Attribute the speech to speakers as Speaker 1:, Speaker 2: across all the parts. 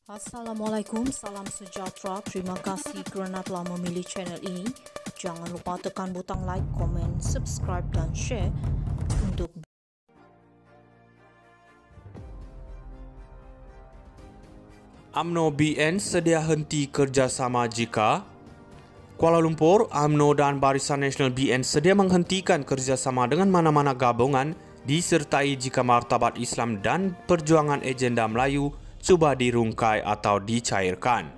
Speaker 1: Assalamualaikum, salam sejahtera. Terima kasih kerana telah memilih channel ini. Jangan lupa tekan butang like, komen, subscribe dan share untuk
Speaker 2: UMNO BN sedia henti kerjasama jika Kuala Lumpur, UMNO dan Barisan Nasional BN sedia menghentikan kerjasama dengan mana-mana gabungan disertai jika martabat Islam dan perjuangan agenda Melayu cuba dirungkai atau dicairkan.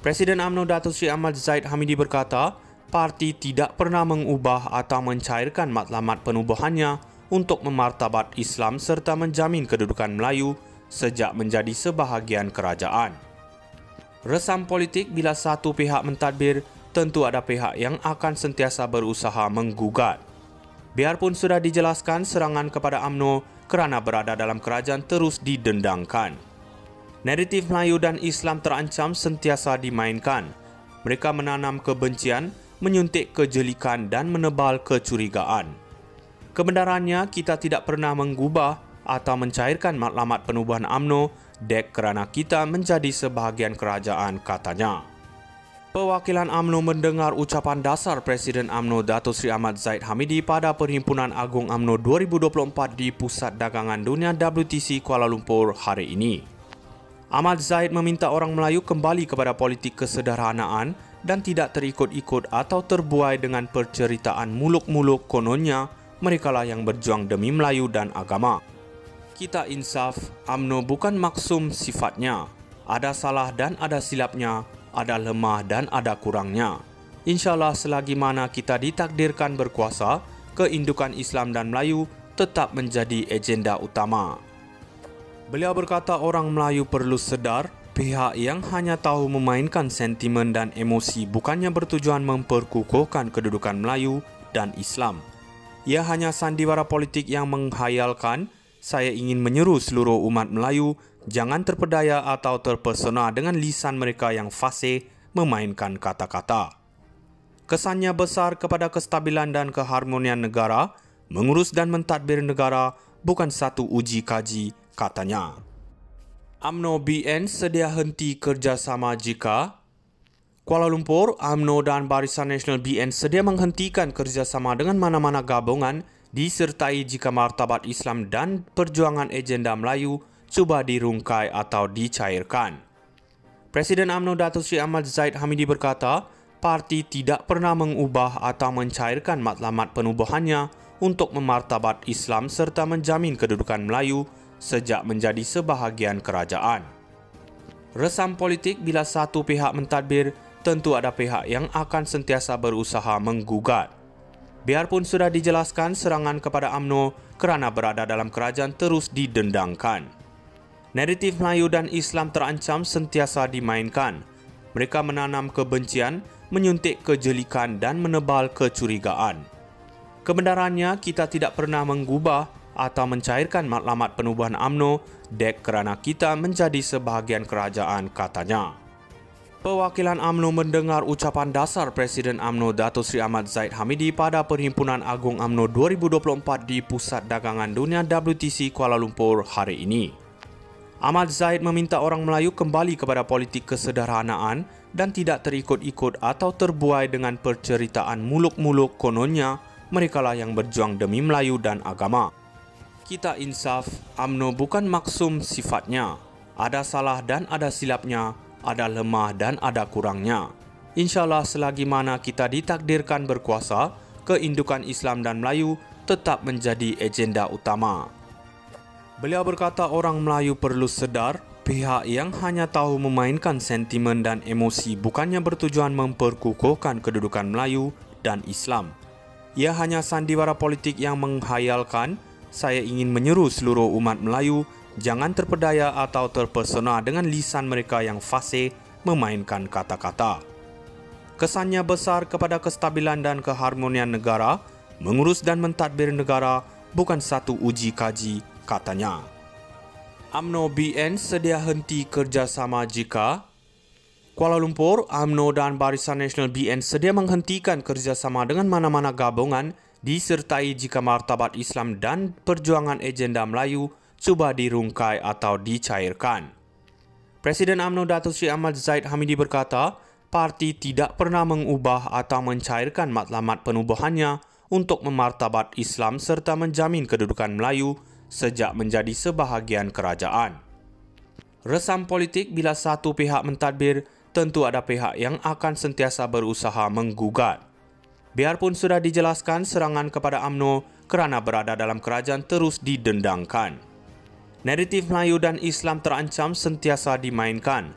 Speaker 2: Presiden UMNO Datuk Seri Ahmad Zahid Hamidi berkata, parti tidak pernah mengubah atau mencairkan matlamat penubuhannya untuk memartabat Islam serta menjamin kedudukan Melayu sejak menjadi sebahagian kerajaan. Resam politik bila satu pihak mentadbir, tentu ada pihak yang akan sentiasa berusaha menggugat. Biarpun sudah dijelaskan serangan kepada UMNO kerana berada dalam kerajaan terus didendangkan. Naratif Melayu dan Islam terancam sentiasa dimainkan. Mereka menanam kebencian, menyuntik kejelikan dan menebal kecurigaan. Kebenarannya, kita tidak pernah mengubah atau mencairkan matlamat penubuhan UMNO dek kerana kita menjadi sebahagian kerajaan, katanya. Perwakilan UMNO mendengar ucapan dasar Presiden UMNO Datuk Seri Ahmad Zahid Hamidi pada Perhimpunan Agung UMNO 2024 di Pusat Dagangan Dunia WTC Kuala Lumpur hari ini. Ahmad Zahid meminta orang Melayu kembali kepada politik kesederhanaan dan tidak terikut-ikut atau terbuai dengan perceritaan muluk-muluk kononnya merekalah yang berjuang demi Melayu dan agama. Kita insaf, UMNO bukan maksum sifatnya. Ada salah dan ada silapnya, ada lemah dan ada kurangnya. InsyaAllah selagi mana kita ditakdirkan berkuasa, keindukan Islam dan Melayu tetap menjadi agenda utama. Beliau berkata orang Melayu perlu sedar, pihak yang hanya tahu memainkan sentimen dan emosi bukannya bertujuan memperkukuhkan kedudukan Melayu dan Islam. Ia hanya sandiwara politik yang menghayalkan, saya ingin menyeru seluruh umat Melayu jangan terpedaya atau terpesona dengan lisan mereka yang fasih memainkan kata-kata. Kesannya besar kepada kestabilan dan keharmonian negara, mengurus dan mentadbir negara bukan satu uji kaji, katanya. UMNO BN sedia henti kerjasama jika Kuala Lumpur, UMNO dan Barisan Nasional BN sedia menghentikan kerjasama dengan mana-mana gabungan disertai jika martabat Islam dan perjuangan agenda Melayu cuba dirungkai atau dicairkan. Presiden UMNO Datuk Seri Ahmad Zahid Hamidi berkata, parti tidak pernah mengubah atau mencairkan matlamat penubuhannya untuk memartabat Islam serta menjamin kedudukan Melayu sejak menjadi sebahagian kerajaan. Resam politik bila satu pihak mentadbir, tentu ada pihak yang akan sentiasa berusaha menggugat. Biarpun sudah dijelaskan serangan kepada UMNO kerana berada dalam kerajaan terus didendangkan. Naratif Melayu dan Islam terancam sentiasa dimainkan. Mereka menanam kebencian, menyuntik kejelikan dan menebal kecurigaan. Kebenarannya, kita tidak pernah mengubah atau mencairkan matlamat penubuhan UMNO dek kerana kita menjadi sebahagian kerajaan, katanya. Perwakilan UMNO mendengar ucapan dasar Presiden UMNO Datuk Seri Ahmad Zahid Hamidi pada Perhimpunan Agung UMNO 2024 di Pusat Dagangan Dunia WTC Kuala Lumpur hari ini. Ahmad Zahid meminta orang Melayu kembali kepada politik kesederhanaan dan tidak terikut-ikut atau terbuai dengan perceritaan muluk-muluk kononnya merekalah yang berjuang demi Melayu dan agama. Kita insaf, UMNO bukan maksum sifatnya. Ada salah dan ada silapnya, ada lemah dan ada kurangnya. InsyaAllah selagi mana kita ditakdirkan berkuasa, keindukan Islam dan Melayu tetap menjadi agenda utama. Beliau berkata orang Melayu perlu sedar, pihak yang hanya tahu memainkan sentimen dan emosi bukannya bertujuan memperkukuhkan kedudukan Melayu dan Islam. Ia hanya sandiwara politik yang menghayalkan, saya ingin menyeru seluruh umat Melayu jangan terpedaya atau terpesona dengan lisan mereka yang fasih memainkan kata-kata. Kesannya besar kepada kestabilan dan keharmonian negara, mengurus dan mentadbir negara bukan satu uji kaji, katanya. UMNO BN sedia henti kerjasama jika Kuala Lumpur, UMNO dan Barisan Nasional BN sedia menghentikan kerjasama dengan mana-mana gabungan disertai jika martabat Islam dan perjuangan agenda Melayu cuba dirungkai atau dicairkan. Presiden UMNO Datuk Seri Ahmad Zahid Hamidi berkata, parti tidak pernah mengubah atau mencairkan matlamat penubuhannya untuk memartabat Islam serta menjamin kedudukan Melayu sejak menjadi sebahagian kerajaan. Resam politik bila satu pihak mentadbir, tentu ada pihak yang akan sentiasa berusaha menggugat. Biarpun sudah dijelaskan serangan kepada UMNO kerana berada dalam kerajaan terus didendangkan. Naratif Melayu dan Islam terancam sentiasa dimainkan.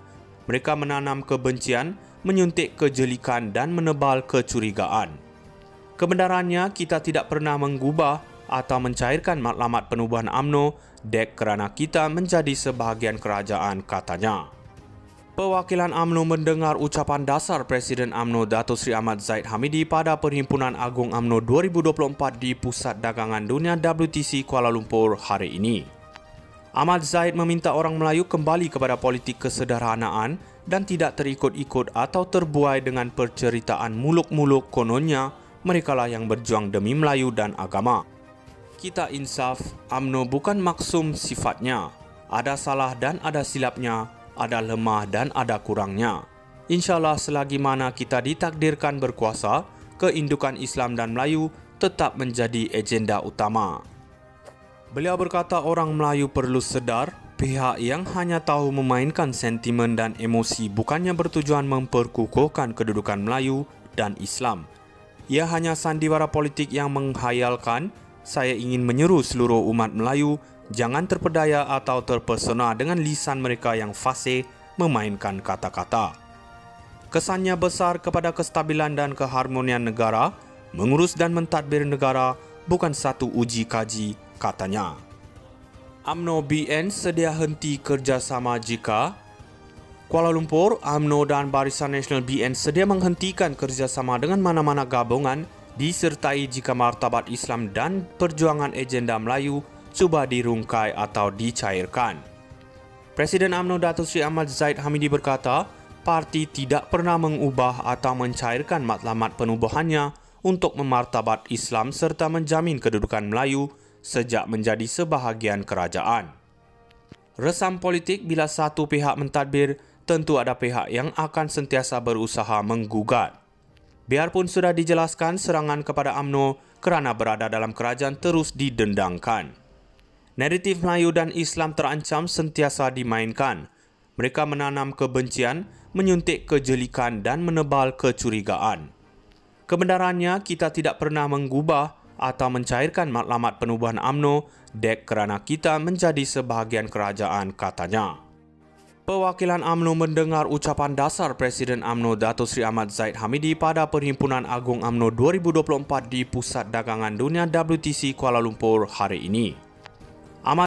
Speaker 2: Mereka menanam kebencian, menyuntik kejelikan dan menebal kecurigaan. Kebenarannya, kita tidak pernah mengubah atau mencairkan matlamat penubuhan UMNO dek kerana kita menjadi sebahagian kerajaan, katanya. Perwakilan UMNO mendengar ucapan dasar Presiden UMNO Datuk Seri Ahmad Zahid Hamidi pada Perhimpunan Agung UMNO 2024 di Pusat Dagangan Dunia WTC Kuala Lumpur hari ini. Ahmad Zahid meminta orang Melayu kembali kepada politik kesederhanaan dan tidak terikut-ikut atau terbuai dengan perceritaan muluk-muluk kononnya merekalah yang berjuang demi Melayu dan agama. Kita insaf, UMNO bukan maksum sifatnya. Ada salah dan ada silapnya, ada lemah dan ada kurangnya. InsyaAllah selagi mana kita ditakdirkan berkuasa, keindukan Islam dan Melayu tetap menjadi agenda utama. Beliau berkata orang Melayu perlu sedar, pihak yang hanya tahu memainkan sentimen dan emosi bukannya bertujuan memperkukuhkan kedudukan Melayu dan Islam. Ia hanya sandiwara politik yang menghayalkan, saya ingin menyeru seluruh umat Melayu jangan terpedaya atau terpesona dengan lisan mereka yang fasih memainkan kata-kata. Kesannya besar kepada kestabilan dan keharmonian negara, mengurus dan mentadbir negara bukan satu uji kaji, katanya. UMNO BN sedia henti kerjasama jika Kuala Lumpur, UMNO dan Barisan Nasional BN sedia menghentikan kerjasama dengan mana-mana gabungan disertai jika martabat Islam dan perjuangan agenda Melayu cuba dirungkai atau dicairkan. Presiden UMNO Datuk Seri Ahmad Zahid Hamidi berkata, parti tidak pernah mengubah atau mencairkan matlamat penubuhannya untuk memartabat Islam serta menjamin kedudukan Melayu sejak menjadi sebahagian kerajaan. Resam politik bila satu pihak mentadbir, tentu ada pihak yang akan sentiasa berusaha menggugat. Biarpun sudah dijelaskan serangan kepada UMNO kerana berada dalam kerajaan terus didendangkan. Naratif Melayu dan Islam terancam sentiasa dimainkan. Mereka menanam kebencian, menyuntik kejelikan dan menebal kecurigaan. Kebenarannya, kita tidak pernah mengubah atau mencairkan matlamat penubuhan UMNO dek kerana kita menjadi sebahagian kerajaan, katanya. Perwakilan UMNO mendengar ucapan dasar Presiden UMNO Datuk Seri Ahmad Zahid Hamidi pada Perhimpunan Agung UMNO 2024 di Pusat Dagangan Dunia WTC Kuala Lumpur hari ini. Ahmad